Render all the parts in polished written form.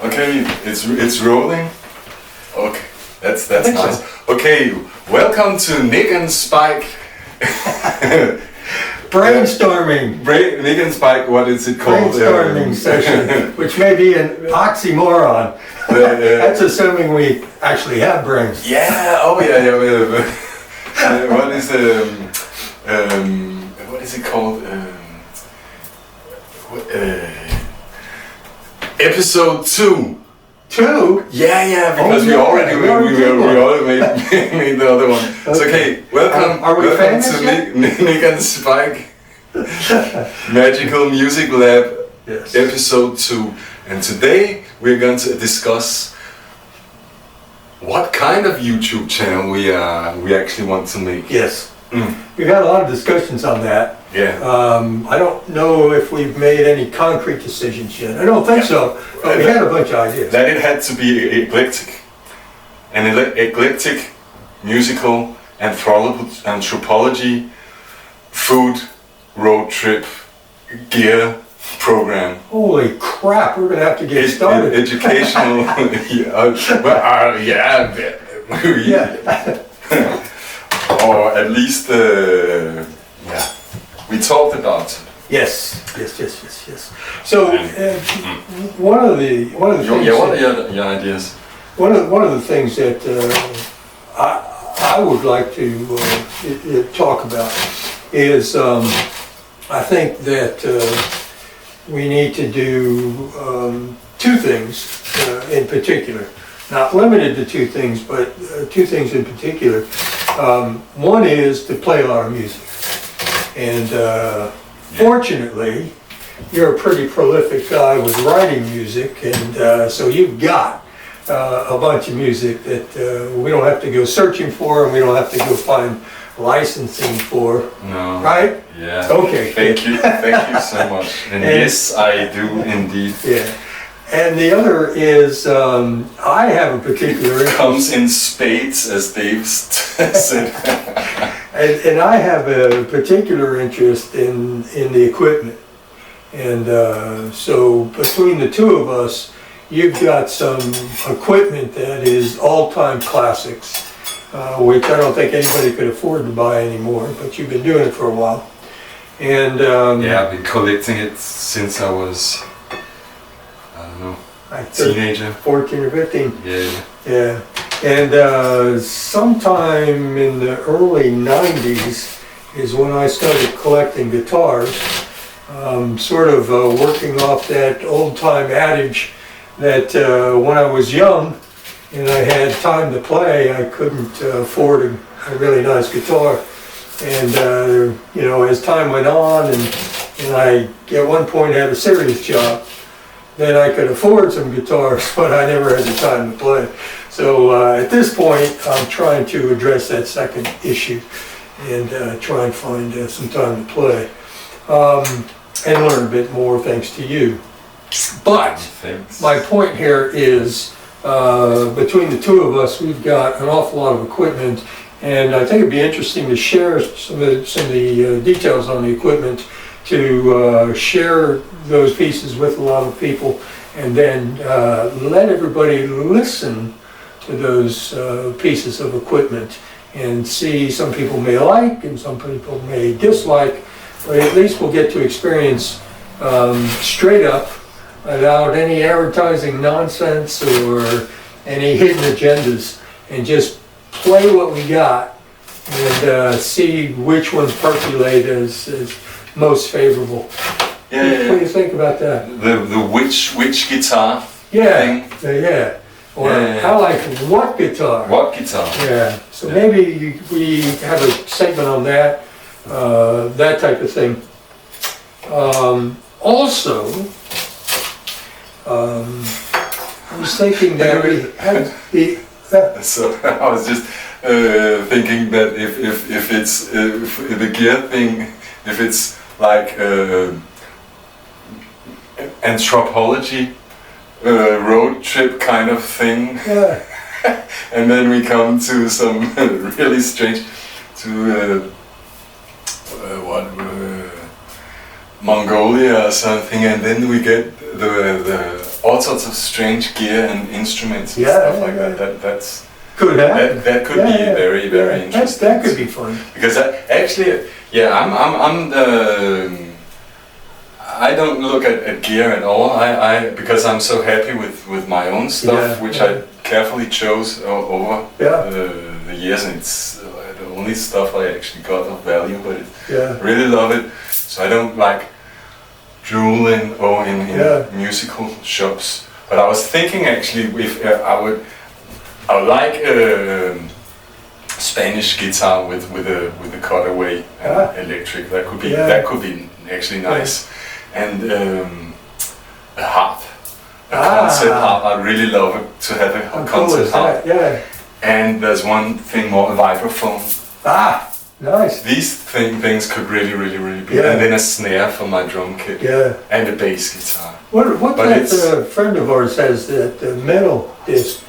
Okay, it's rolling. Okay, that's nice. So. Okay, welcome to NIC and SPIKE. Brainstorming. NIC and SPIKE. What is it called? Brainstorming session, which may be an oxymoron. That's assuming we actually have brains. Yeah. Oh yeah. What is what is it called? Episode 2. 2? Yeah, because we already made the other one. Okay. So okay, welcome to NIC and SPIKE Magical Music Lab, yes. Episode 2. And today we're going to discuss what kind of YouTube channel we actually want to make. Yes. We've had a lot of discussions on that. Yeah. I don't know if we've made any concrete decisions yet. I don't think so, but we had a bunch of ideas. That it had to be eclectic. An eclectic musical anthropology, food, road trip, gear program. Holy crap, we're going to have to get started. Educational. Or at least, we talked about it. Yes. So one of the things. What are your ideas? One of the things that I would like to talk about is I think that we need to do 2 things in particular. Not limited to 2 things, but 2 things in particular. One is to play a lot of music. And fortunately, you're a pretty prolific guy with writing music, and so you've got a bunch of music that we don't have to go searching for, and we don't have to go find licensing for. No. Right? Yeah. Okay. Thank you so much. And yes, I do indeed. Yeah. And the other is, I have a particular interest. Comes in spades, as Dave said. And I have a particular interest in the equipment. And so between the 2 of us, you've got some equipment that is all-time classics, which I don't think anybody could afford to buy anymore, but you've been doing it for a while. And yeah, I've been collecting it since I was, I don't know, teenager. 14 or 15. Yeah. And sometime in the early 90s is when I started collecting guitars, sort of working off that old-time adage that when I was young and I had time to play, I couldn't afford a really nice guitar. And as time went on and I at one point had a serious job, then I could afford some guitars, but I never had the time to play. So at this point, I'm trying to address that second issue and try and find some time to play and learn a bit more thanks to you. But my point here is between the 2 of us, we've got an awful lot of equipment, and I think it'd be interesting to share some of the details on the equipment, to share those pieces with a lot of people, and then let everybody listen to those pieces of equipment and see. Some people may like and some people may dislike, but at least we'll get to experience straight up, without any advertising nonsense or any hidden agendas, and just play what we got and see which ones percolate as most favorable. Yeah. What do you think about that? The which guitar thing? Yeah. Or I like what guitar? What guitar? Yeah. So maybe we have a segment on that, that type of thing. Also, I was thinking that we had the. So I was just thinking that if it's the gear thing, if it's like anthropology, road trip kind of thing, and then we come to some really strange, to Mongolia or something, and then we get the all sorts of strange gear and instruments and Yeah, stuff yeah, like yeah. that. That's Could happen. that could be very very interesting. That could be fun. Because actually, yeah, I'm I don't look at gear at all. Because I'm so happy with my own stuff, which I carefully chose over the years, and it's the only stuff I actually got of value. But I really love it, so I don't like drooling in musical shops. But I was thinking actually, if I would like Spanish guitar with a cutaway electric. That could be actually nice. And a harp, a concert harp. I really love it to have a concert harp. Yeah. And there's one thing more, a vibraphone. Nice. These things could really be. And then a snare for my drum kit. Yeah. And a bass guitar. What that friend of ours has, that metal disc.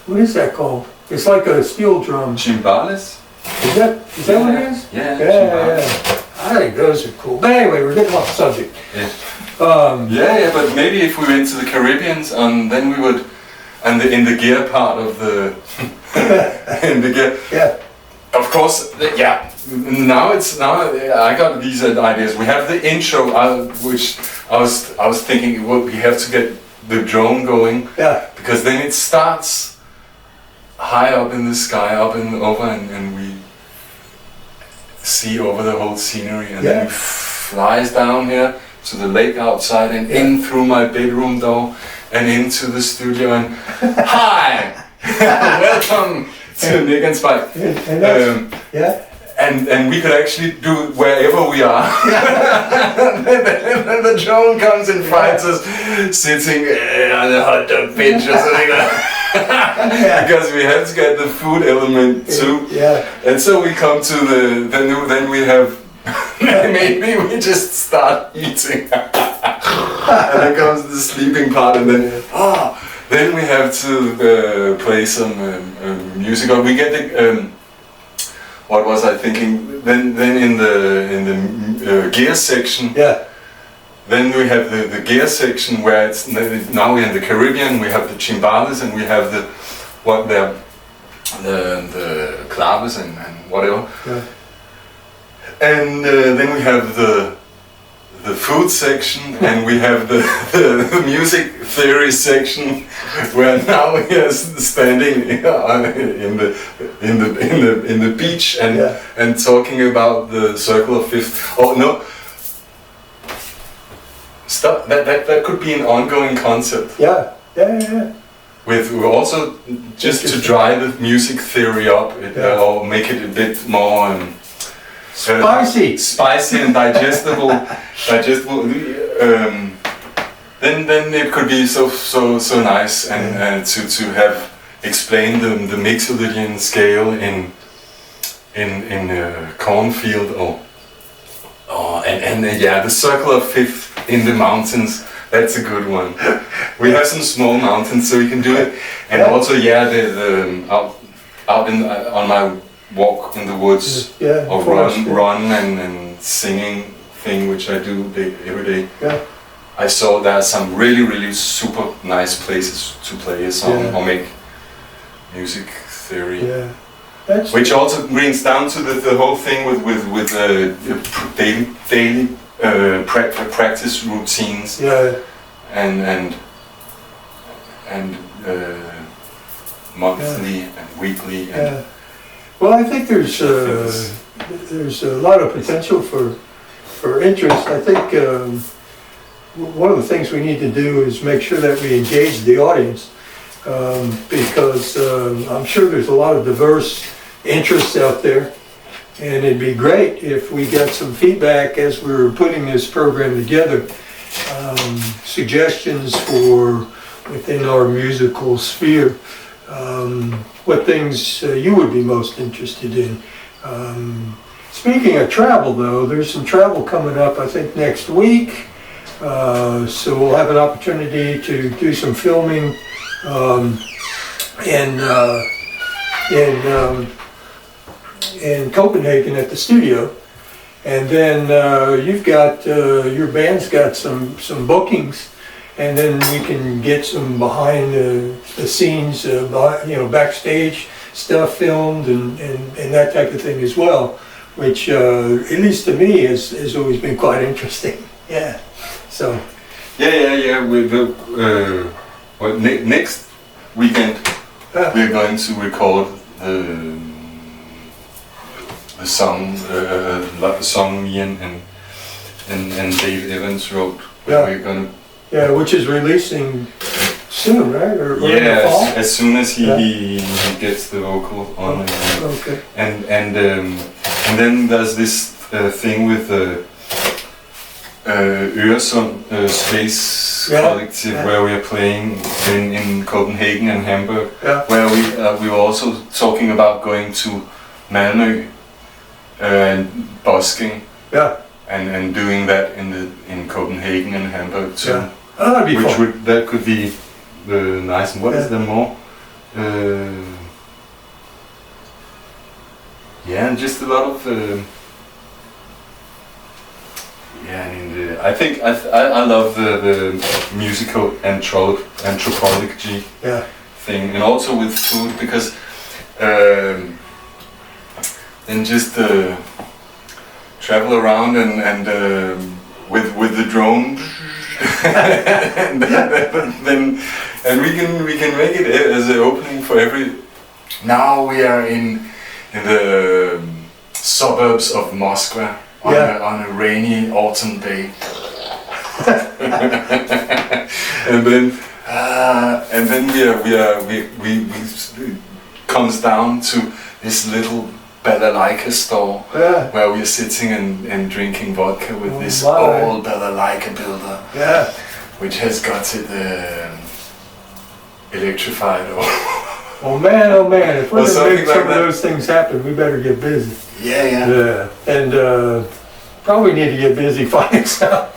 What is that called? It's like a steel drum. Chimbales? Is that what it is? Yeah. I think those are cool. But anyway, we're getting off the subject. Yeah. But maybe if we went to the Caribbean, then we would, and in the gear part of the, in the gear. Yeah. Of course, Now I got these ideas. We have the intro, which I was thinking we have to get the drone going. Yeah. Because then it starts high up in the sky, and we see over the whole scenery, and then it flies down here to the lake outside and in through my bedroom door and into the studio and hi, welcome to NIC SPIKE. And we could actually do it wherever we are. And the drone comes and finds us sitting on a hot dog bench or something like that. Because we have to get the food element too. And so we come to then we have, maybe we just start eating. And then comes the sleeping part, and then we have to play some music. Or we get the, what was I thinking? Then in the gear section. Then we have the gear section where it's now we're in the Caribbean. We have the chimbales and we have the claves and whatever. And then we have the food section, and we have the music theory section, where now we are standing in the beach and talking about the circle of fifth. Oh no. Stop. That could be an ongoing concept. With also just to drive the music theory up, or make it a bit more spicy and digestible. Then it could be so nice and to have explained the mixolydian scale in a cornfield and the circle of fifth in the mountains. That's a good one. We have some small mountains, so we can do it. And also, out on my walk in the woods, or run and singing thing, which I do every day. I saw there are some really super nice places to play a song or make music theory. Which also brings down to the whole thing with daily practice routines and monthly and weekly. Well, I think there's a lot of potential for interest. I think one of the things we need to do is make sure that we engage the audience, because I'm sure there's a lot of diverse interests out there, and it'd be great if we got some feedback as we were putting this program together, suggestions for within our musical sphere, what things you would be most interested in. Speaking of travel though, there's some travel coming up I think next week, so we'll have an opportunity to do some filming in Copenhagen at the studio, and then you've got your band's got some bookings and then we can get some behind the scenes, backstage stuff filmed and that type of thing as well, which at least to me has always been quite interesting. Yeah. So. Yeah. We will. Next weekend we're going to record the song me and Dave Evans wrote. We're gonna. Yeah, which is releasing soon, right? Or in the fall? As soon as he gets the vocal on. Okay. And then there's this thing with the Øresund Space Collective, where we are playing in Copenhagen and Hamburg, where we were also talking about going to Malmö and busking, and doing that in Copenhagen and Hamburg too. Yeah. Oh, that'd be fun. That could be nice. And what is there more? And just a lot of. I think I love the musical anthropology thing, and also with food, because then just travel around and with the drone, and we can make it as an opening for every. Now we are in the suburbs of Moscow. On a rainy autumn day, and then we comes down to this little balalaika store where we are sitting and drinking vodka with this old balalaika builder, which has got it electrified. Oh man, if we're gonna make some of those things happen, we better get busy. Yeah. And probably need to get busy finding some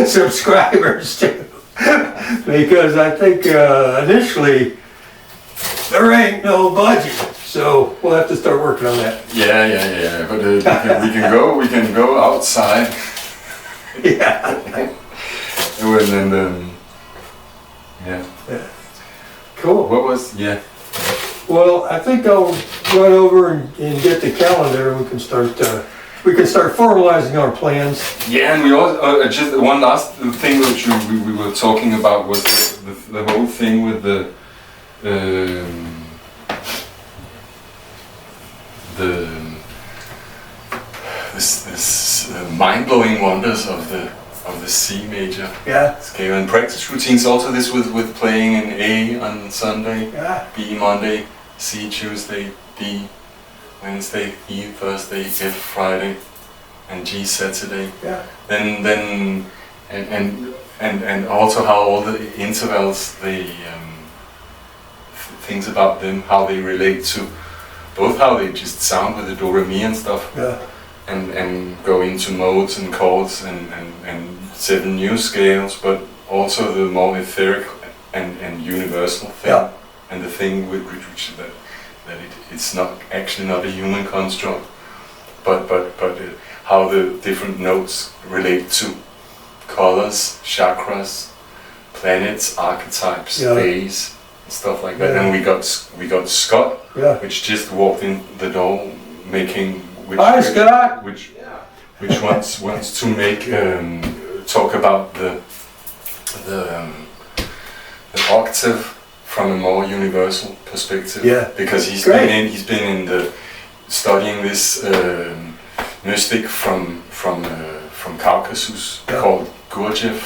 subscribers too. Because I think initially there ain't no budget. So we'll have to start working on that. Yeah. But we can go outside. And then Cool. What was Well, I think I'll run over and get the calendar, and we can start formalizing our plans. Yeah, and we also just one last thing which we were talking about was the whole thing with this mind-blowing wonders of the C major scale, and practice routines. Also this with playing in A on Sunday, B Monday, C Tuesday, D Wednesday, E Thursday, F Friday, and G Saturday. Then and also how all the intervals, things about them, how they relate to both how they just sound with the do re mi and stuff. And go into modes and chords and 7 new scales, but also the more etheric and universal thing, and the thing with which it's not actually not a human construct, but how the different notes relate to colors, chakras, planets, archetypes, days, and stuff like that. And we got Scott, which just walked in the door, making. Which wants to make talk about the octave from a more universal perspective. Because he's been in the studying this mystic from Caucasus called Gurdjieff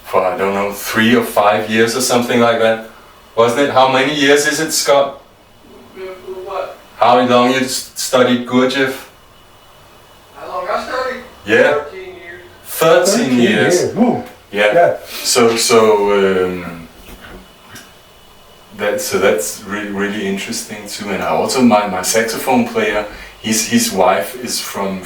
for I don't know 3 or 5 years or something like that, wasn't it? How many years is it, Scott? How long you studied Gurdjieff? How long I studied? 13 years. 13 years. So that's really interesting too. And also my saxophone player, his wife is from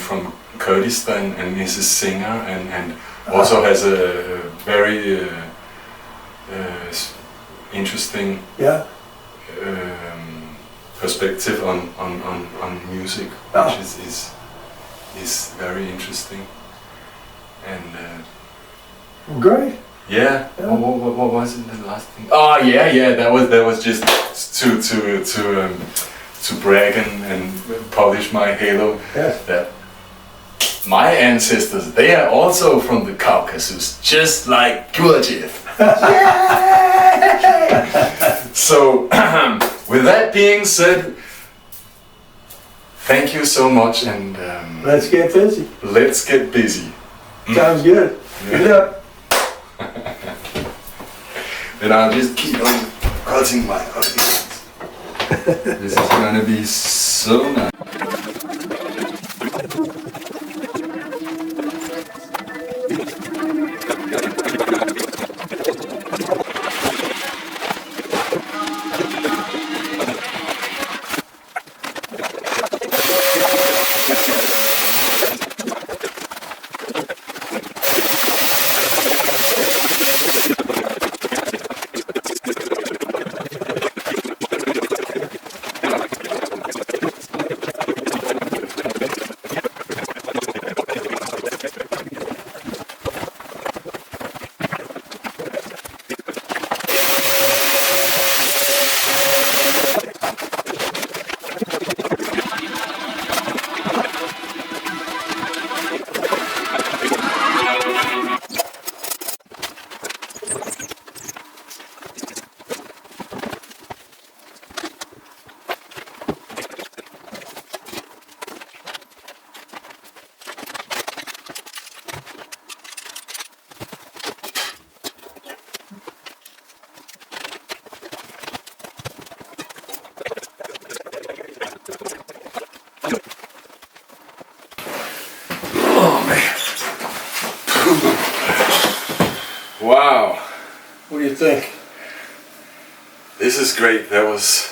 Kurdistan and is a singer and also has a very interesting perspective on music, which is very interesting. And great. Yeah. What was it? The last thing? Oh yeah. That was just to brag and polish my halo. Yes. That my ancestors, they are also from the Caucasus, just like Gurdjieff. So, with that being said, thank you so much, and Let's get busy. let's get busy. Sounds good. Good luck. And I'll just keep on cutting my onions. This is gonna be so nice. Wow, What do you think? this is great. That was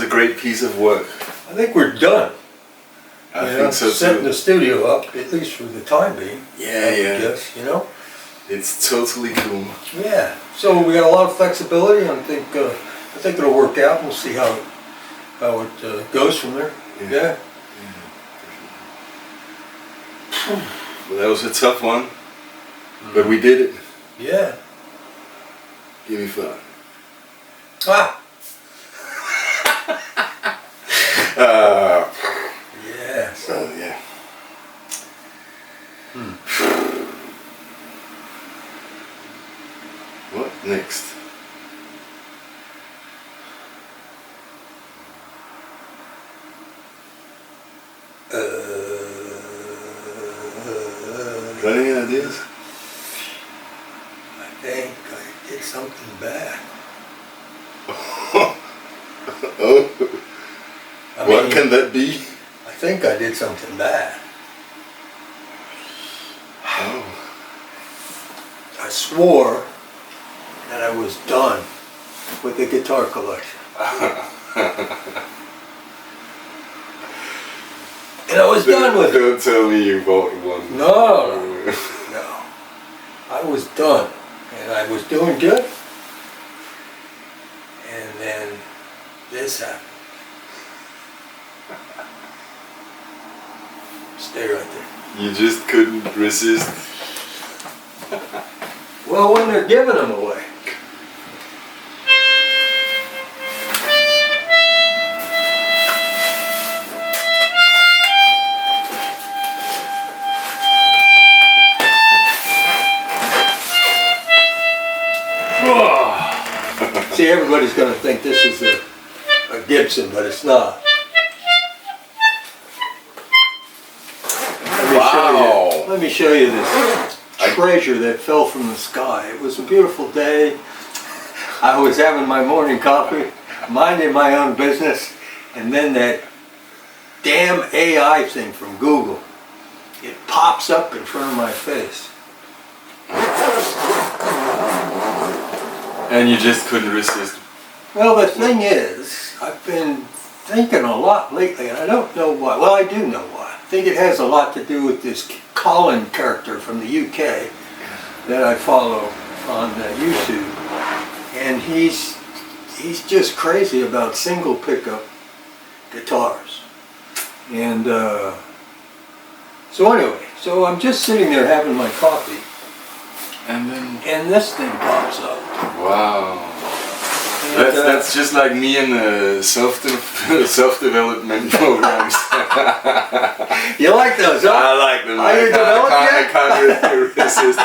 a great piece of work. I think we're done. I You know, think so setting too. the studio up, at least for the time being. Yeah. Yes, you know? It's totally cool. Yeah. So we got a lot of flexibility. I think it'll work out. We'll see how it goes from there. Yeah. Well, that was a tough one, but we did it. Yeah. Give me five. Ah. Uh, Yeah. So yeah. What next? Got any ideas? I think I did something bad. Oh, I what mean, can that be? I think I did something bad. Oh. I swore that I was done with the guitar collection. And I was done with it. Don't tell me you bought one. No. No. I was done. And I was doing good. And then this happened. Stay right there. You just couldn't resist. Well, when they're giving them away. See, everybody's going to think this is a Gibson, but it's not. Let me show you this treasure that fell from the sky. It was a beautiful day. I was having my morning coffee, minding my own business, and then that damn AI thing from Google, it pops up in front of my face. And you just couldn't resist. Well, the thing is, I've been thinking a lot lately, and I don't know why. Well, I do know why. I think it has a lot to do with this Colin character from the UK that I follow on YouTube, and he's just crazy about single pickup guitars. And so anyway, so I'm just sitting there having my coffee, And then and this thing pops up. wow. And, That's just like me in the self-development programs. you like those, huh? I like them. Are you developed I yet? can't really resist.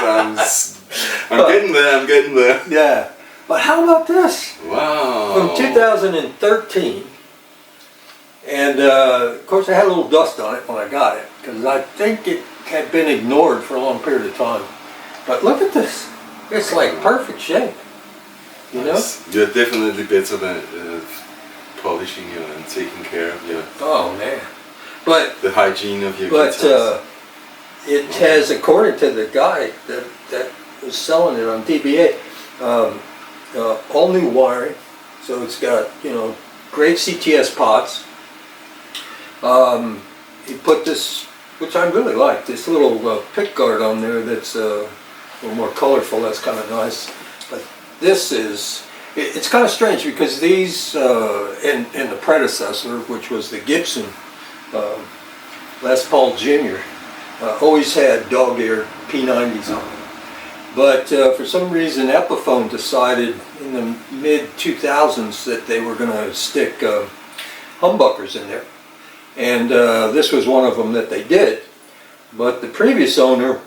I'm getting there. I'm getting there. Yeah. But how about this? Wow. From 2013. And of course I had a little dust on it when I got it, because I think it had been ignored for a long period of time. But look at this. It's like perfect shape. You know? You're definitely better than polishing you and taking care of your Oh man. But the hygiene of your guitars. it has, according to the guy that was selling it on DBA, all new wiring. So it's got, you know, great CTS pots. He put this, which I really like, this little pick guard on there that's a little more colorful. That's kind of nice. But this is, it's kind of strange because these, in the predecessor, which was the Gibson Les Paul Jr., always had dog ear P90s on them. But for some reason Epiphone decided in the mid-2000s that they were going to stick humbuckers in there. And this was one of them that they did. But the previous owner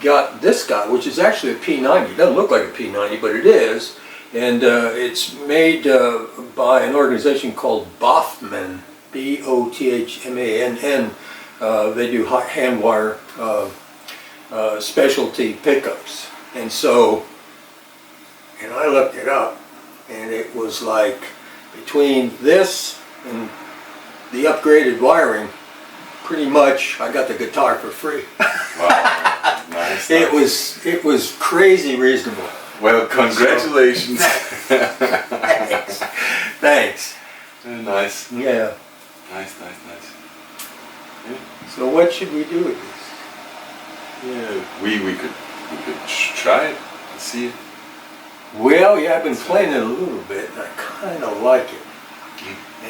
got this guy, which is actually a P90. It doesn't look like a P90, but it is. And it's made by an organization called Bothman, B-O-T-H-M-A-N-N. They do hand wire specialty pickups. And so, and I looked it up, and it was like between this and the upgraded wiring, pretty much I got the guitar for free. Wow, nice. It was crazy reasonable. Well, congratulations. Thanks. Thanks. Nice. Yeah. Nice. Yeah. So what should we do with this? Yeah, we could try it and see it. Well, yeah, I've been playing it a little bit, and I kind of like it.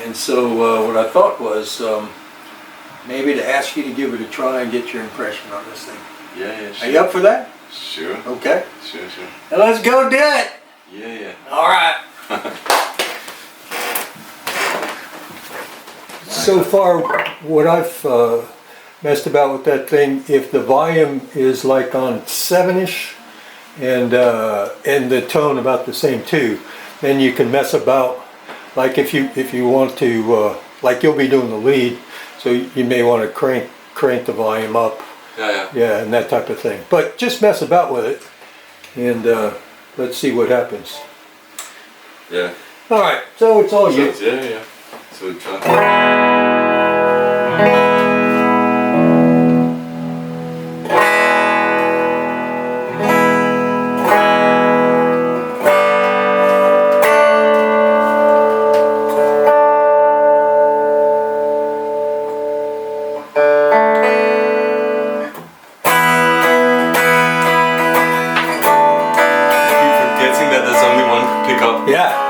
And so what I thought was maybe to ask you to give it a try and get your impression on this thing. Yeah, sure. Are you up for that? Sure. Okay. Sure. Now let's go do it. Yeah. All right. So far, what I've messed about with that thing, if the volume is like on 7-ish and the tone about the same too, then you can mess about. Like if you want to, like you'll be doing the lead, so you may want to crank the volume up. Yeah, and that type of thing. But just mess about with it, and let's see what happens. Yeah. All right, so it's all you. Yeah. So try. Yeah.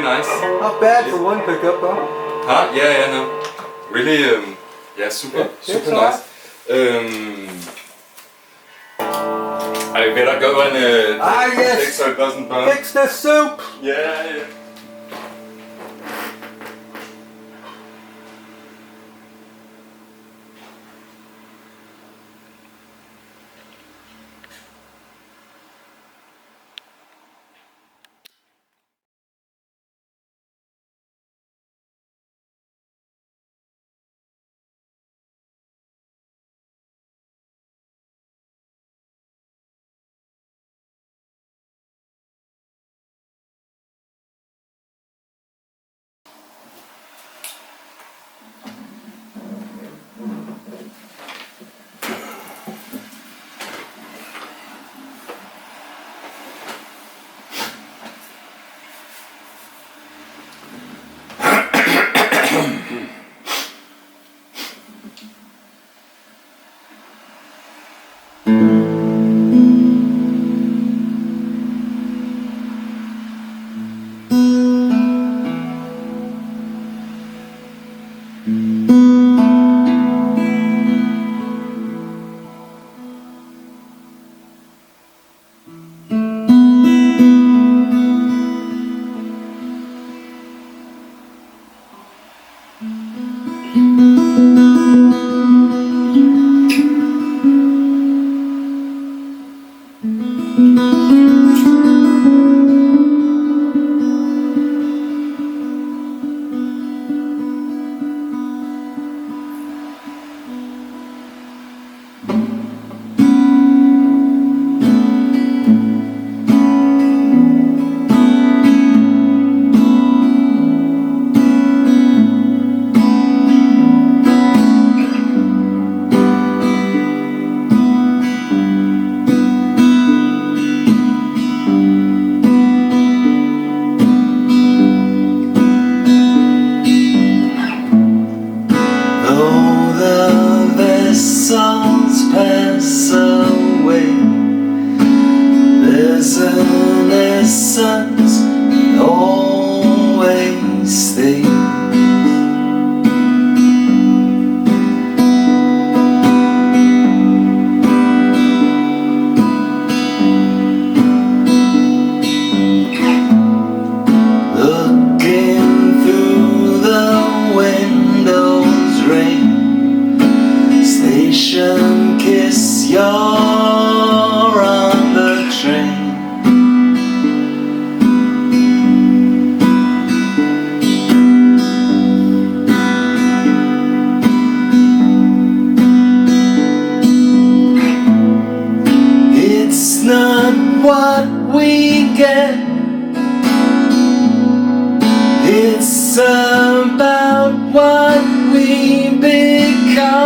nice. Not bad for one pickup, huh? Huh? Yeah, no. Really, yeah, super It's nice. I better go and yes. fix so it doesn't burn. Fix the soup! Yeah. It's about what we become.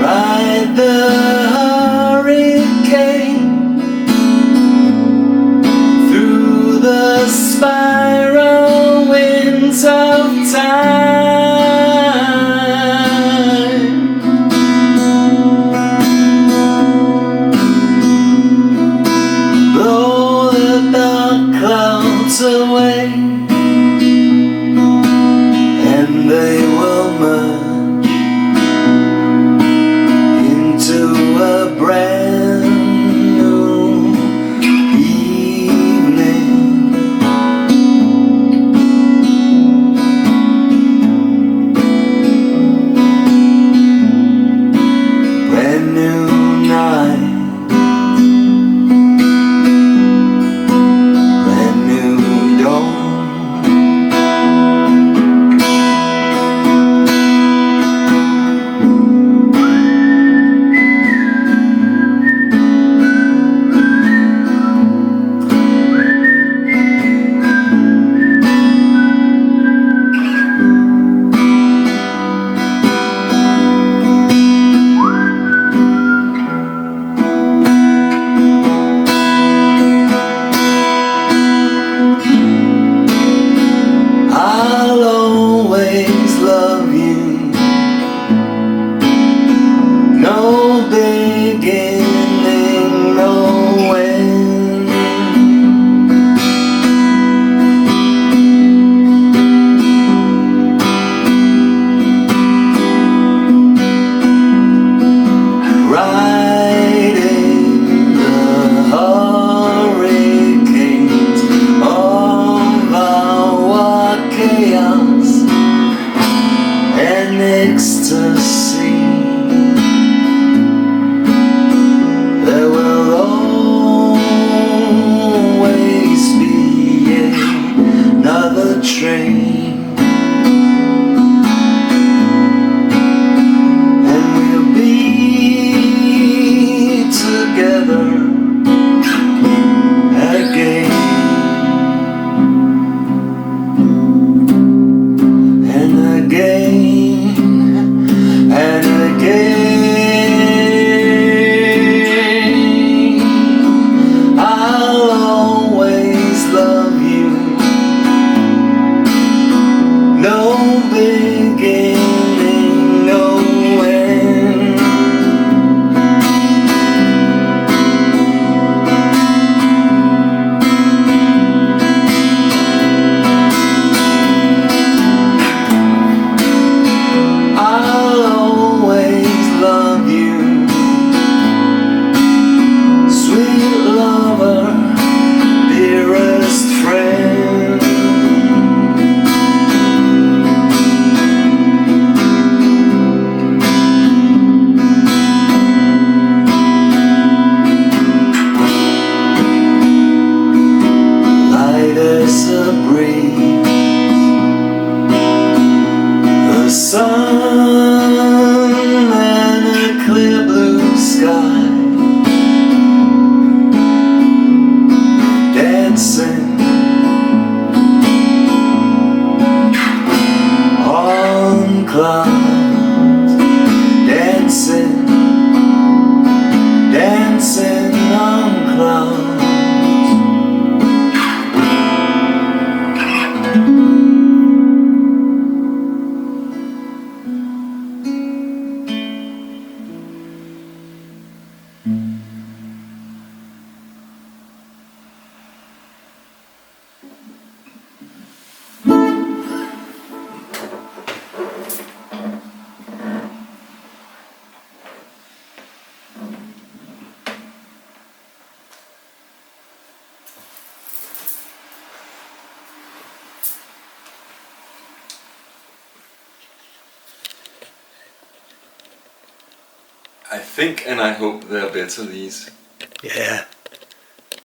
Ride the hurricane through the spiral winds of time. Blow the dark clouds away, and they will merge into a brand new evening. ecstasy. There will always be another train, and we'll be together again. And again, and again, I'll always love you. No beginning, no end. I'll always love you, sweet lover, dearest friend. Light as a breeze, the sun and a clear blue sky, dancing on clouds, dancing, dancing on clouds. I think and I hope they're better, these. Yeah.